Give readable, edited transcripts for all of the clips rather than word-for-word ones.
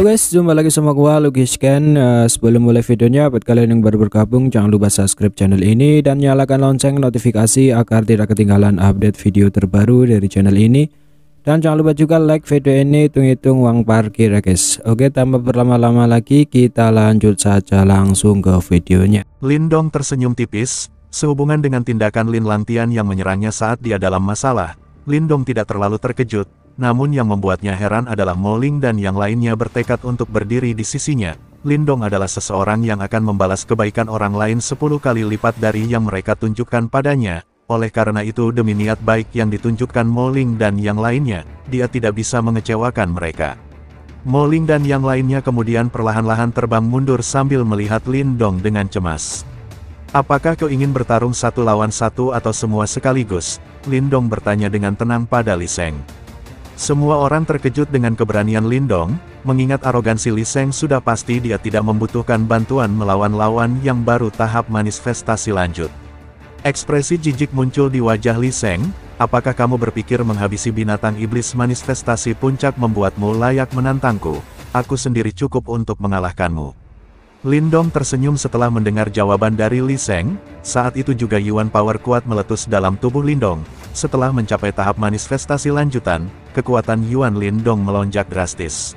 Halo guys, jumpa lagi sama gua Lucky Scan. Sebelum mulai videonya, buat kalian yang baru bergabung jangan lupa subscribe channel ini dan nyalakan lonceng notifikasi agar tidak ketinggalan update video terbaru dari channel ini. Dan jangan lupa juga like video ini, hitung-hitung uang parkir ya guys. Oke, tanpa berlama-lama lagi kita lanjut saja langsung ke videonya. Lindong tersenyum tipis, sehubungan dengan tindakan Lin Langtian yang menyerangnya saat dia dalam masalah. Lindong tidak terlalu terkejut. Namun yang membuatnya heran adalah Mo Ling dan yang lainnya bertekad untuk berdiri di sisinya. Lindong adalah seseorang yang akan membalas kebaikan orang lain 10 kali lipat dari yang mereka tunjukkan padanya. Oleh karena itu demi niat baik yang ditunjukkan Mo Ling dan yang lainnya, dia tidak bisa mengecewakan mereka. Mo Ling dan yang lainnya kemudian perlahan-lahan terbang mundur sambil melihat Lindong dengan cemas. "Apakah kau ingin bertarung 1 lawan 1 atau semua sekaligus?" Lindong bertanya dengan tenang pada Li Sheng. Semua orang terkejut dengan keberanian Lindong, mengingat arogansi Li Sheng sudah pasti dia tidak membutuhkan bantuan melawan lawan yang baru tahap manifestasi lanjut. Ekspresi jijik muncul di wajah Li Sheng. "Apakah kamu berpikir menghabisi binatang iblis manifestasi puncak membuatmu layak menantangku? Aku sendiri cukup untuk mengalahkanmu." Lindong tersenyum setelah mendengar jawaban dari Li Sheng. Saat itu juga Yuan Power kuat meletus dalam tubuh Lindong. Setelah mencapai tahap manifestasi lanjutan, kekuatan Yuan Lindong melonjak drastis.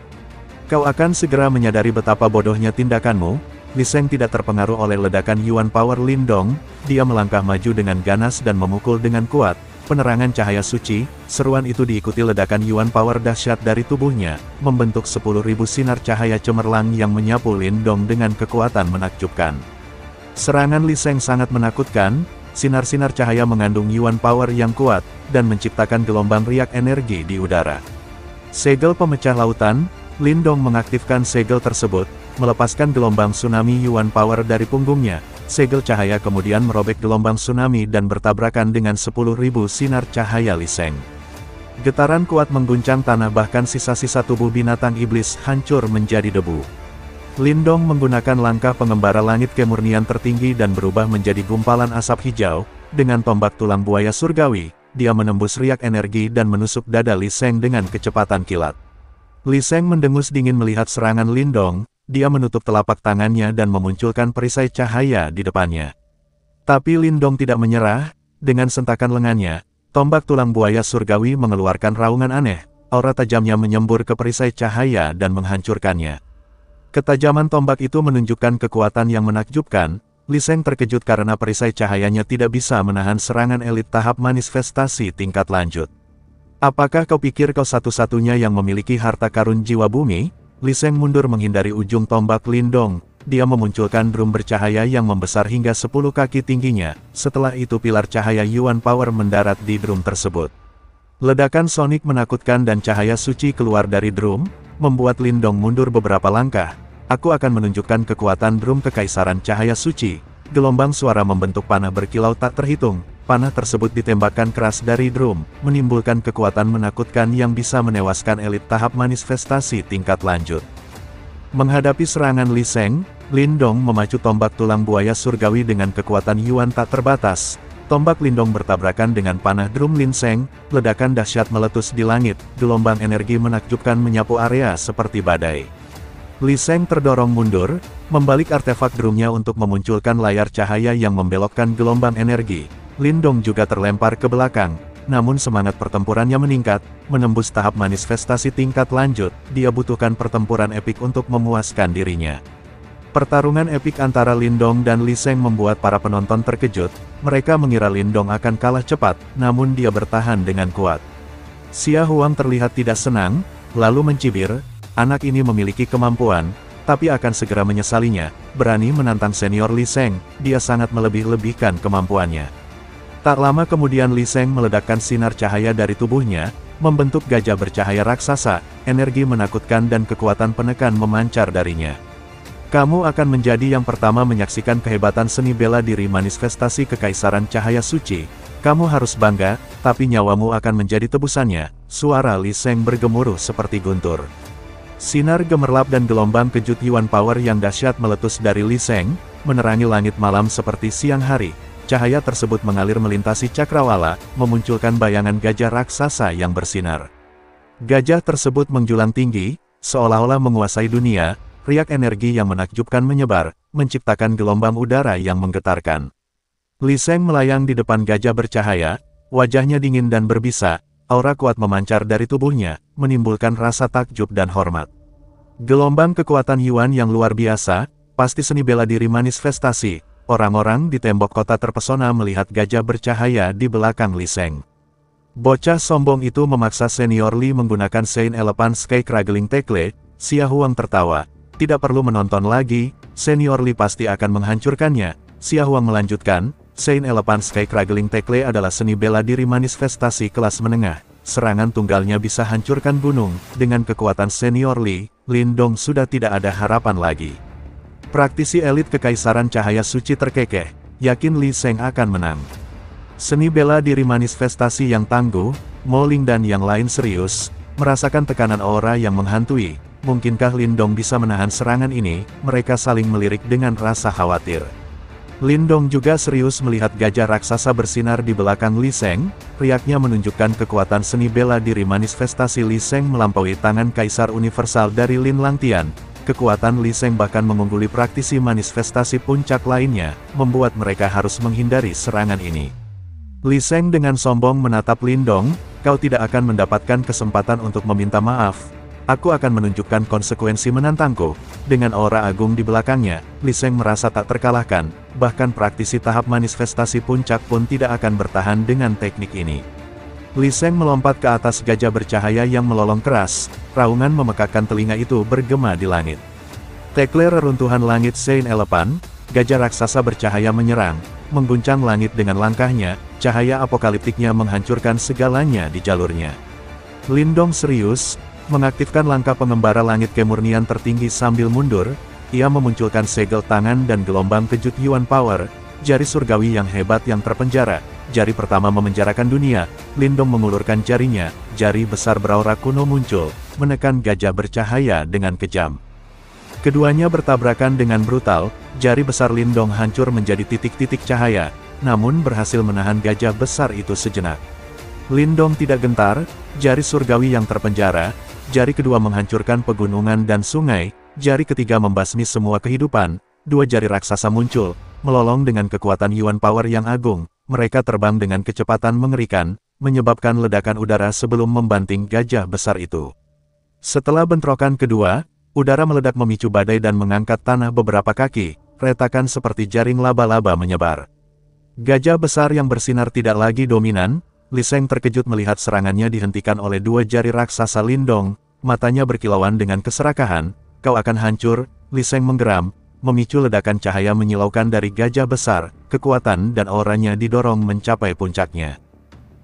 "Kau akan segera menyadari betapa bodohnya tindakanmu." Li Sheng tidak terpengaruh oleh ledakan Yuan Power Lindong. Dia melangkah maju dengan ganas dan memukul dengan kuat. Penerangan cahaya suci, seruan itu diikuti ledakan Yuan Power dahsyat dari tubuhnya, membentuk 10.000 sinar cahaya cemerlang yang menyapu Lindong dengan kekuatan menakjubkan. Serangan Li Sheng sangat menakutkan. Sinar-sinar cahaya mengandung Yuan Power yang kuat, dan menciptakan gelombang riak energi di udara. Segel pemecah lautan, Lindong mengaktifkan segel tersebut, melepaskan gelombang tsunami Yuan Power dari punggungnya. Segel cahaya kemudian merobek gelombang tsunami dan bertabrakan dengan 10.000 sinar cahaya Li Sheng. Getaran kuat mengguncang tanah, bahkan sisa-sisa tubuh binatang iblis hancur menjadi debu. Lindong menggunakan langkah pengembara langit kemurnian tertinggi dan berubah menjadi gumpalan asap hijau. Dengan tombak tulang buaya surgawi, dia menembus riak energi dan menusuk dada Li Sheng dengan kecepatan kilat. Li Sheng mendengus dingin melihat serangan Lindong. Dia menutup telapak tangannya dan memunculkan perisai cahaya di depannya. Tapi Lindong tidak menyerah. Dengan sentakan lengannya, tombak tulang buaya surgawi mengeluarkan raungan aneh. Aura tajamnya menyembur ke perisai cahaya dan menghancurkannya. Ketajaman tombak itu menunjukkan kekuatan yang menakjubkan. Li Sheng terkejut karena perisai cahayanya tidak bisa menahan serangan elit tahap manifestasi tingkat lanjut. "Apakah kau pikir kau satu-satunya yang memiliki harta karun jiwa bumi?" Li Sheng mundur menghindari ujung tombak Lindong. Dia memunculkan drum bercahaya yang membesar hingga 10 kaki tingginya. Setelah itu pilar cahaya Yuan Power mendarat di drum tersebut. Ledakan sonik menakutkan dan cahaya suci keluar dari drum, membuat Lindong mundur beberapa langkah. "Aku akan menunjukkan kekuatan drum kekaisaran cahaya suci." Gelombang suara membentuk panah berkilau tak terhitung. Panah tersebut ditembakkan keras dari drum, menimbulkan kekuatan menakutkan yang bisa menewaskan elit tahap manifestasi tingkat lanjut. Menghadapi serangan Li Sheng, Lindong memacu tombak tulang buaya surgawi dengan kekuatan Yuan tak terbatas. Tombak Lindong bertabrakan dengan panah drum Li Sheng, ledakan dahsyat meletus di langit, gelombang energi menakjubkan menyapu area seperti badai. Li Sheng terdorong mundur, membalik artefak drumnya untuk memunculkan layar cahaya yang membelokkan gelombang energi. Lindong juga terlempar ke belakang, namun semangat pertempurannya meningkat, menembus tahap manifestasi tingkat lanjut. Dia butuhkan pertempuran epik untuk memuaskan dirinya. Pertarungan epik antara Lindong dan Li Sheng membuat para penonton terkejut. Mereka mengira Lindong akan kalah cepat, namun dia bertahan dengan kuat. Xia Huang terlihat tidak senang, lalu mencibir, "Anak ini memiliki kemampuan, tapi akan segera menyesalinya." Berani menantang senior Li Sheng, dia sangat melebih-lebihkan kemampuannya. Tak lama kemudian Li Sheng meledakkan sinar cahaya dari tubuhnya, membentuk gajah bercahaya raksasa. Energi menakutkan dan kekuatan penekan memancar darinya. "Kamu akan menjadi yang pertama menyaksikan kehebatan seni bela diri manifestasi kekaisaran cahaya suci. Kamu harus bangga, tapi nyawamu akan menjadi tebusannya." Suara Li Sheng bergemuruh seperti guntur. Sinar gemerlap dan gelombang kejut Yuan Power yang dahsyat meletus dari Li Sheng, menerangi langit malam seperti siang hari. Cahaya tersebut mengalir melintasi cakrawala, memunculkan bayangan gajah raksasa yang bersinar. Gajah tersebut menjulang tinggi, seolah-olah menguasai dunia, riak energi yang menakjubkan menyebar, menciptakan gelombang udara yang menggetarkan. Li Sheng melayang di depan gajah bercahaya, wajahnya dingin dan berbisa, aura kuat memancar dari tubuhnya, menimbulkan rasa takjub dan hormat. Gelombang kekuatan Yuan yang luar biasa, pasti seni bela diri manifestasi. Orang-orang di tembok kota terpesona melihat gajah bercahaya di belakang Li Sheng. Bocah sombong itu memaksa senior Li menggunakan Saint Elephant Sky Craggling Tackle. Xia Huang tertawa. Tidak perlu menonton lagi, senior Li pasti akan menghancurkannya. Xia Huang melanjutkan, Saint Elephant Sky Craggling Tackle adalah seni bela diri manifestasi kelas menengah. Serangan tunggalnya bisa hancurkan gunung. Dengan kekuatan senior Li, Lin Dong sudah tidak ada harapan lagi. Praktisi elit Kekaisaran Cahaya Suci terkekeh, yakin Li Sheng akan menang. Seni bela diri manifestasi yang tangguh, Mo Ling dan yang lain serius, merasakan tekanan aura yang menghantui. Mungkinkah Lin Dong bisa menahan serangan ini? Mereka saling melirik dengan rasa khawatir. Lin Dong juga serius melihat gajah raksasa bersinar di belakang Li Sheng. Riaknya menunjukkan kekuatan seni bela diri manifestasi Li Sheng melampaui tangan Kaisar Universal dari Lin Langtian. Kekuatan Li Sheng bahkan mengungguli praktisi manifestasi puncak lainnya, membuat mereka harus menghindari serangan ini. Li Sheng dengan sombong menatap Lin Dong, kau tidak akan mendapatkan kesempatan untuk meminta maaf. Aku akan menunjukkan konsekuensi menantangku. Dengan aura agung di belakangnya, Li Sheng merasa tak terkalahkan, bahkan praktisi tahap manifestasi puncak pun tidak akan bertahan dengan teknik ini. Li Sheng melompat ke atas gajah bercahaya yang melolong keras, raungan memekakkan telinga itu bergema di langit. Tekle reruntuhan langit Saint Elephant, gajah raksasa bercahaya menyerang, mengguncang langit dengan langkahnya, cahaya apokaliptiknya menghancurkan segalanya di jalurnya. Lin Dong serius, mengaktifkan langkah pengembara langit kemurnian tertinggi sambil mundur, ia memunculkan segel tangan dan gelombang kejut Yuan Power, jari surgawi yang hebat yang terpenjara. Jari pertama memenjarakan dunia, Lin Dong mengulurkan jarinya, jari besar beraura kuno muncul, menekan gajah bercahaya dengan kejam. Keduanya bertabrakan dengan brutal, jari besar Lin Dong hancur menjadi titik-titik cahaya, namun berhasil menahan gajah besar itu sejenak. Lin Dong tidak gentar, jari surgawi yang terpenjara, jari kedua menghancurkan pegunungan dan sungai, jari ketiga membasmi semua kehidupan, dua jari raksasa muncul, melolong dengan kekuatan Yuan Power yang agung. Mereka terbang dengan kecepatan mengerikan, menyebabkan ledakan udara sebelum membanting gajah besar itu. Setelah bentrokan kedua, udara meledak memicu badai dan mengangkat tanah beberapa kaki, retakan seperti jaring laba-laba menyebar. Gajah besar yang bersinar tidak lagi dominan, Li Sheng terkejut melihat serangannya dihentikan oleh dua jari raksasa Lin Dong, matanya berkilauan dengan keserakahan, kau akan hancur, Li Sheng menggeram, memicu ledakan cahaya menyilaukan dari gajah besar, kekuatan dan auranya didorong mencapai puncaknya.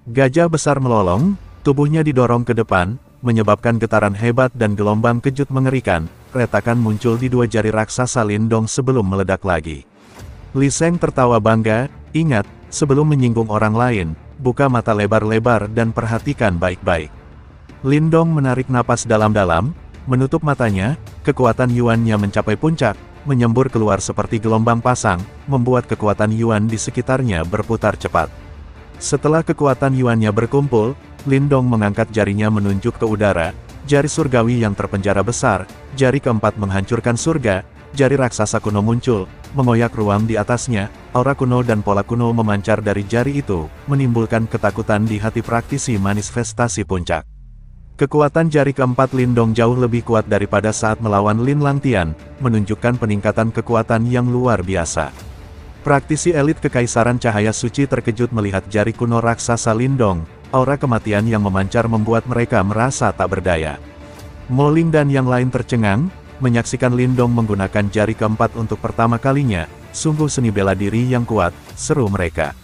Gajah besar melolong, tubuhnya didorong ke depan, menyebabkan getaran hebat dan gelombang kejut mengerikan, retakan muncul di dua jari raksasa Lin Dong sebelum meledak lagi. Li Sheng tertawa bangga, ingat, sebelum menyinggung orang lain, buka mata lebar-lebar dan perhatikan baik-baik. Lin Dong menarik napas dalam-dalam, menutup matanya, kekuatan Yuan-nya mencapai puncak, menyembur keluar seperti gelombang pasang, membuat kekuatan Yuan di sekitarnya berputar cepat. Setelah kekuatan Yuan-nya berkumpul, Lin Dong mengangkat jarinya menunjuk ke udara, jari surgawi yang terpenjara besar, jari keempat menghancurkan surga, jari raksasa kuno muncul, mengoyak ruang di atasnya, aura kuno dan pola kuno memancar dari jari itu, menimbulkan ketakutan di hati praktisi manifestasi puncak. Kekuatan jari keempat Lin Dong jauh lebih kuat daripada saat melawan Lin Langtian, menunjukkan peningkatan kekuatan yang luar biasa. Praktisi elit Kekaisaran Cahaya Suci terkejut melihat jari kuno raksasa Lin Dong, aura kematian yang memancar membuat mereka merasa tak berdaya. Mo Ling dan yang lain tercengang, menyaksikan Lin Dong menggunakan jari keempat untuk pertama kalinya, sungguh seni bela diri yang kuat, seru mereka.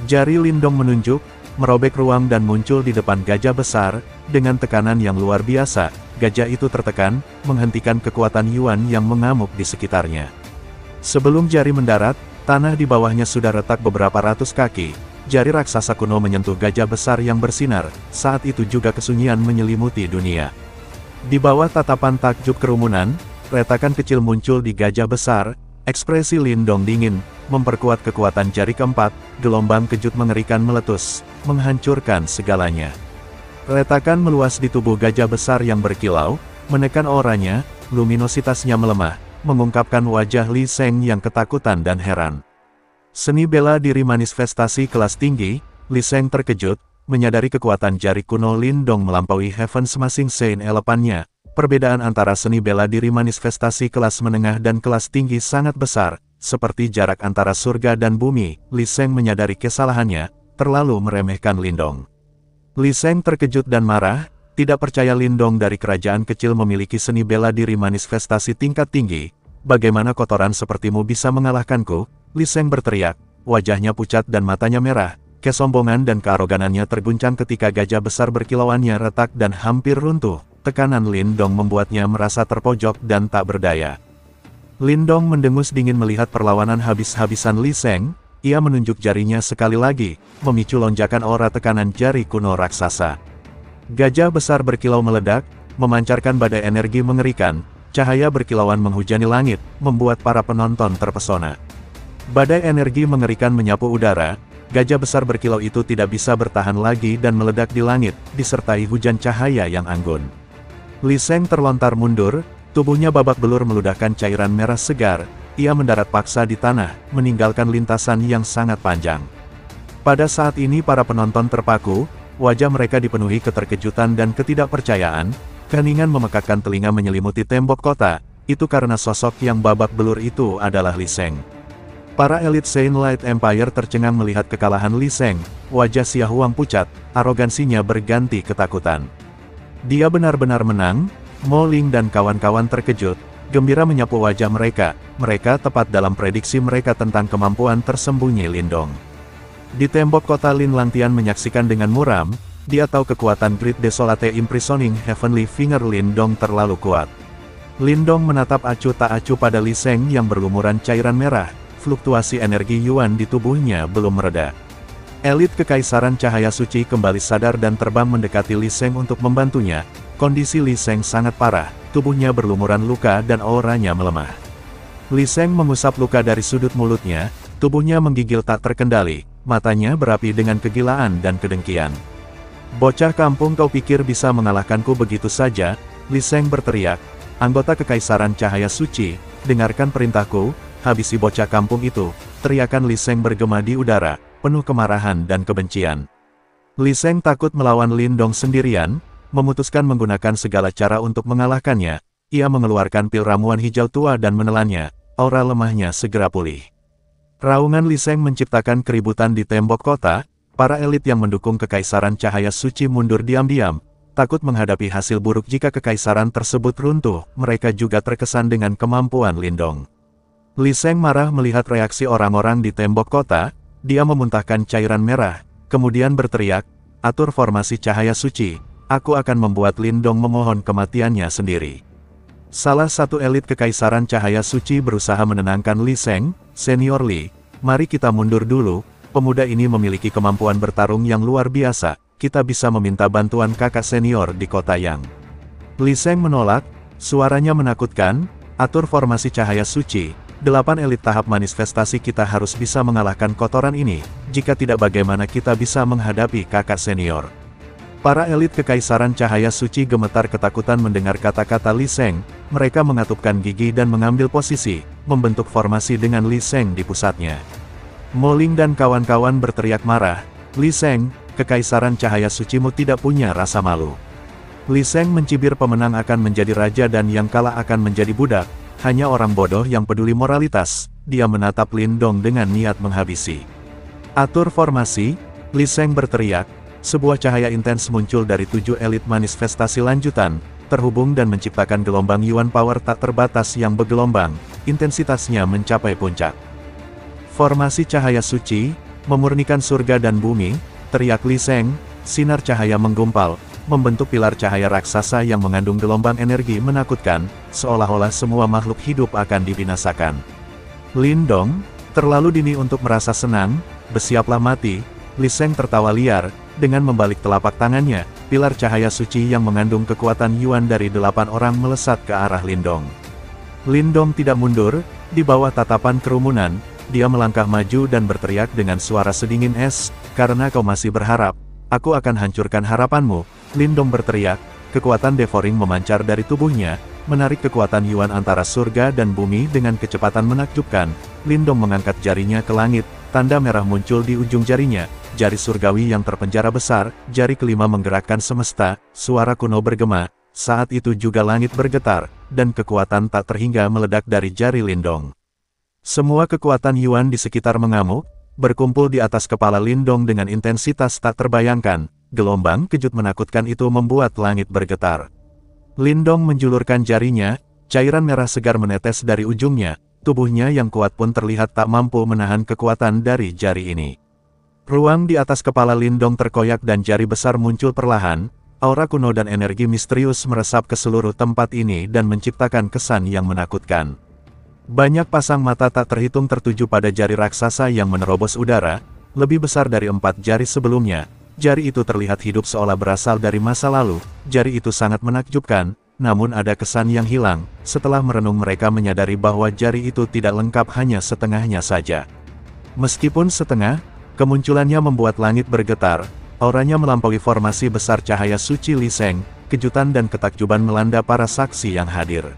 Jari Lin Dong menunjuk, merobek ruang dan muncul di depan gajah besar, dengan tekanan yang luar biasa, gajah itu tertekan, menghentikan kekuatan Yuan yang mengamuk di sekitarnya. Sebelum jari mendarat, tanah di bawahnya sudah retak beberapa ratus kaki, jari raksasa kuno menyentuh gajah besar yang bersinar, saat itu juga kesunyian menyelimuti dunia. Di bawah tatapan takjub kerumunan, retakan kecil muncul di gajah besar, ekspresi Lin Dong dingin, memperkuat kekuatan jari keempat, gelombang kejut mengerikan meletus, menghancurkan segalanya. Retakan meluas di tubuh gajah besar yang berkilau, Menekan auranya, luminositasnya melemah, mengungkapkan wajah Li Sheng yang ketakutan dan heran. Seni bela diri manifestasi kelas tinggi, Li Sheng terkejut, menyadari kekuatan jari kuno Lindong melampaui Heaven Smashing Saint Elephant-nya. Perbedaan antara seni bela diri manifestasi kelas menengah dan kelas tinggi sangat besar, seperti jarak antara surga dan bumi. Li Sheng menyadari kesalahannya, terlalu meremehkan Lindong. Li Sheng terkejut dan marah, tidak percaya Lindong dari kerajaan kecil memiliki seni bela diri manifestasi tingkat tinggi. Bagaimana kotoran sepertimu bisa mengalahkanku? Li Sheng berteriak, wajahnya pucat dan matanya merah. Kesombongan dan kearoganannya terguncang ketika gajah besar berkilauannya retak dan hampir runtuh. Tekanan Lindong membuatnya merasa terpojok dan tak berdaya. Lindong mendengus dingin melihat perlawanan habis-habisan Li Sheng. Ia menunjuk jarinya sekali lagi, memicu lonjakan aura tekanan jari kuno raksasa. Gajah besar berkilau meledak, memancarkan badai energi mengerikan. Cahaya berkilauan menghujani langit, membuat para penonton terpesona. Badai energi mengerikan menyapu udara. Gajah besar berkilau itu tidak bisa bertahan lagi dan meledak di langit, disertai hujan cahaya yang anggun. Li Sheng terlontar mundur, tubuhnya babak belur meludahkan cairan merah segar. Ia mendarat paksa di tanah, meninggalkan lintasan yang sangat panjang. Pada saat ini para penonton terpaku, wajah mereka dipenuhi keterkejutan dan ketidakpercayaan. Keheningan memekakkan telinga menyelimuti tembok kota, itu karena sosok yang babak belur itu adalah Li Sheng. Para elit Saint Light Empire tercengang melihat kekalahan Li Sheng, wajah Xia Huang pucat, arogansinya berganti ketakutan. Dia benar-benar menang. Mo Ling dan kawan-kawan terkejut, gembira menyapu wajah mereka. Mereka tepat dalam prediksi mereka tentang kemampuan tersembunyi Lindong. Di tembok kota Lin Langtian menyaksikan dengan muram, dia tahu kekuatan Great Desolate Imprisoning Heavenly Finger Lindong terlalu kuat. Lindong menatap acuh tak acuh pada Li Sheng yang berlumuran cairan merah. Fluktuasi energi Yuan di tubuhnya belum mereda. Elit Kekaisaran Cahaya Suci kembali sadar dan terbang mendekati Li Sheng untuk membantunya. Kondisi Li Sheng sangat parah, tubuhnya berlumuran luka dan auranya melemah. Li Sheng mengusap luka dari sudut mulutnya, tubuhnya menggigil tak terkendali, matanya berapi dengan kegilaan dan kedengkian. Bocah kampung, kau pikir bisa mengalahkanku begitu saja? Li Sheng berteriak. Anggota Kekaisaran Cahaya Suci, dengarkan perintahku. Habisi bocah kampung itu, teriakan Li Sheng bergema di udara, penuh kemarahan dan kebencian. Li Sheng takut melawan Lindong sendirian, memutuskan menggunakan segala cara untuk mengalahkannya. Ia mengeluarkan pil ramuan hijau tua dan menelannya, aura lemahnya segera pulih. Raungan Li Sheng menciptakan keributan di tembok kota, para elit yang mendukung Kekaisaran Cahaya Suci mundur diam-diam, takut menghadapi hasil buruk jika kekaisaran tersebut runtuh. Mereka juga terkesan dengan kemampuan Lindong. Li Sheng marah melihat reaksi orang-orang di tembok kota. Dia memuntahkan cairan merah, kemudian berteriak, atur formasi cahaya suci, aku akan membuat Lindong memohon kematiannya sendiri. Salah satu elit Kekaisaran Cahaya Suci berusaha menenangkan Li Sheng. Senior Li, mari kita mundur dulu, pemuda ini memiliki kemampuan bertarung yang luar biasa, kita bisa meminta bantuan kakak senior di kota Yang. Li Sheng menolak, suaranya menakutkan, atur formasi cahaya suci. 8 elit tahap manifestasi kita harus bisa mengalahkan kotoran ini, jika tidak bagaimana kita bisa menghadapi kakak senior. Para elit Kekaisaran Cahaya Suci gemetar ketakutan mendengar kata-kata Li Sheng. Mereka mengatupkan gigi dan mengambil posisi, membentuk formasi dengan Li Sheng di pusatnya. Mo Ling dan kawan-kawan berteriak marah, Li Sheng, Kekaisaran Cahaya Sucimu tidak punya rasa malu. Li Sheng mencibir pemenang akan menjadi raja dan yang kalah akan menjadi budak. Hanya orang bodoh yang peduli moralitas. Dia menatap Lindong dengan niat menghabisi. Atur formasi, Li Sheng berteriak. Sebuah cahaya intens muncul dari 7 elit manifestasi lanjutan, terhubung dan menciptakan gelombang Yuan Power tak terbatas yang bergelombang. Intensitasnya mencapai puncak. Formasi cahaya suci, memurnikan surga dan bumi, teriak Li Sheng. Sinar cahaya menggumpal, membentuk pilar cahaya raksasa yang mengandung gelombang energi menakutkan, seolah-olah semua makhluk hidup akan dibinasakan. Lindong, terlalu dini untuk merasa senang, bersiaplah mati. Li Sheng tertawa liar, dengan membalik telapak tangannya, pilar cahaya suci yang mengandung kekuatan Yuan dari 8 orang melesat ke arah Lindong. Lindong tidak mundur, di bawah tatapan kerumunan, dia melangkah maju dan berteriak dengan suara sedingin es, karena kau masih berharap, aku akan hancurkan harapanmu. Lindong berteriak, kekuatan devouring memancar dari tubuhnya, menarik kekuatan Yuan antara surga dan bumi dengan kecepatan menakjubkan. Lindong mengangkat jarinya ke langit, tanda merah muncul di ujung jarinya, jari surgawi yang terpenjara besar, jari kelima menggerakkan semesta, suara kuno bergema, saat itu juga langit bergetar, dan kekuatan tak terhingga meledak dari jari Lindong. Semua kekuatan Yuan di sekitar mengamuk, berkumpul di atas kepala Lindong dengan intensitas tak terbayangkan. Gelombang kejut menakutkan itu membuat langit bergetar. Lindong menjulurkan jarinya, cairan merah segar menetes dari ujungnya, tubuhnya yang kuat pun terlihat tak mampu menahan kekuatan dari jari ini. Ruang di atas kepala Lindong terkoyak dan jari besar muncul perlahan, aura kuno dan energi misterius meresap ke seluruh tempat ini dan menciptakan kesan yang menakutkan. Banyak pasang mata tak terhitung tertuju pada jari raksasa yang menerobos udara, lebih besar dari 4 jari sebelumnya. Jari itu terlihat hidup seolah berasal dari masa lalu, jari itu sangat menakjubkan, namun ada kesan yang hilang. Setelah merenung mereka menyadari bahwa jari itu tidak lengkap, hanya setengahnya saja. Meskipun setengah, kemunculannya membuat langit bergetar, auranya melampaui formasi besar cahaya suci Li Sheng, kejutan dan ketakjuban melanda para saksi yang hadir.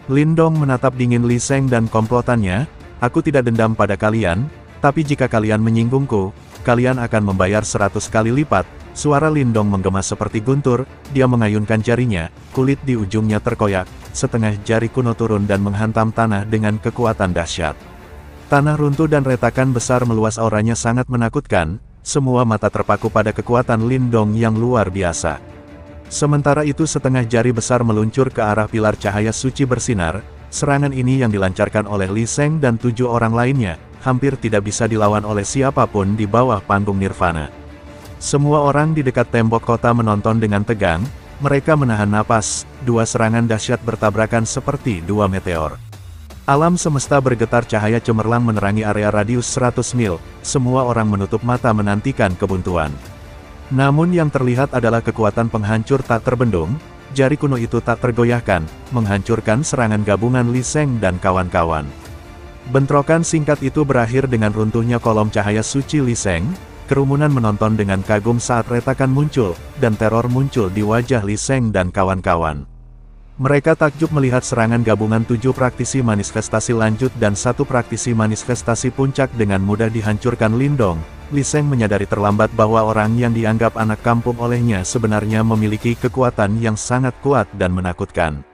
Lindong menatap dingin Li Sheng dan komplotannya, "Aku tidak dendam pada kalian, tapi jika kalian menyinggungku, kalian akan membayar 100 kali lipat." Suara Lindong menggema seperti guntur, dia mengayunkan jarinya, kulit di ujungnya terkoyak, setengah jari kuno turun dan menghantam tanah dengan kekuatan dahsyat. Tanah runtuh dan retakan besar meluas, auranya sangat menakutkan, semua mata terpaku pada kekuatan Lindong yang luar biasa. Sementara itu setengah jari besar meluncur ke arah pilar cahaya suci bersinar, serangan ini yang dilancarkan oleh Li Sheng dan 7 orang lainnya, hampir tidak bisa dilawan oleh siapapun di bawah panggung nirvana. Semua orang di dekat tembok kota menonton dengan tegang, mereka menahan napas, 2 serangan dahsyat bertabrakan seperti 2 meteor. Alam semesta bergetar, cahaya cemerlang menerangi area radius 100 mil, semua orang menutup mata menantikan kebuntuan. Namun yang terlihat adalah kekuatan penghancur tak terbendung, jari kuno itu tak tergoyahkan, menghancurkan serangan gabungan Li Sheng dan kawan-kawan. Bentrokan singkat itu berakhir dengan runtuhnya kolom cahaya suci Li Sheng. Kerumunan menonton dengan kagum saat retakan muncul, dan teror muncul di wajah Li Sheng dan kawan-kawan. Mereka takjub melihat serangan gabungan 7 praktisi manifestasi lanjut dan 1 praktisi manifestasi puncak dengan mudah dihancurkan Lindong. Li Sheng menyadari terlambat bahwa orang yang dianggap anak kampung olehnya sebenarnya memiliki kekuatan yang sangat kuat dan menakutkan.